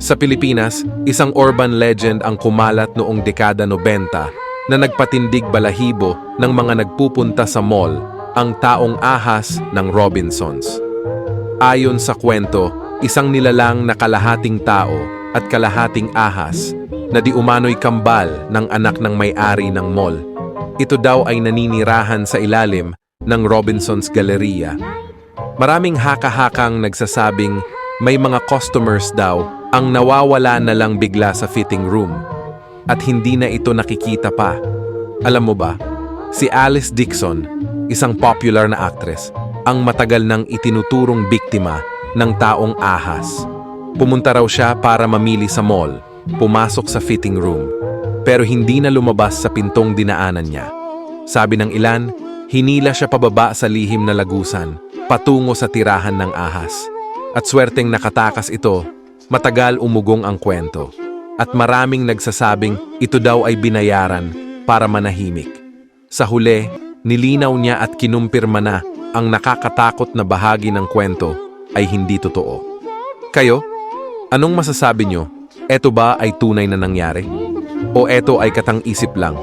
Sa Pilipinas, isang urban legend ang kumalat noong dekada 90 na nagpatindig balahibo ng mga nagpupunta sa mall, ang taong ahas ng Robinsons. Ayon sa kwento, isang nilalang na kalahating tao at kalahating ahas na di umano'y kambal ng anak ng may-ari ng mall. Ito daw ay naninirahan sa ilalim ng Robinsons Galleria. Maraming haka-hakang nagsasabing may mga customers daw ang nawawala na lang bigla sa fitting room at hindi na ito nakikita pa. Alam mo ba, si Alice Dixon, isang popular na actress, ang matagal nang itinuturong biktima ng taong ahas. Pumunta raw siya para mamili sa mall, pumasok sa fitting room, pero hindi na lumabas sa pintong dinaanan niya. Sabi ng ilan, hinila siya pababa sa lihim na lagusan, patungo sa tirahan ng ahas. At swerteng nakatakas ito, matagal umugong ang kwento. At maraming nagsasabing ito daw ay binayaran para manahimik. Sa huli, nilinaw niya at kinumpirma na ang nakakatakot na bahagi ng kwento ay hindi totoo. Kayo, anong masasabi nyo? Eto ba ay tunay na nangyari? O eto ay katang-isip lang?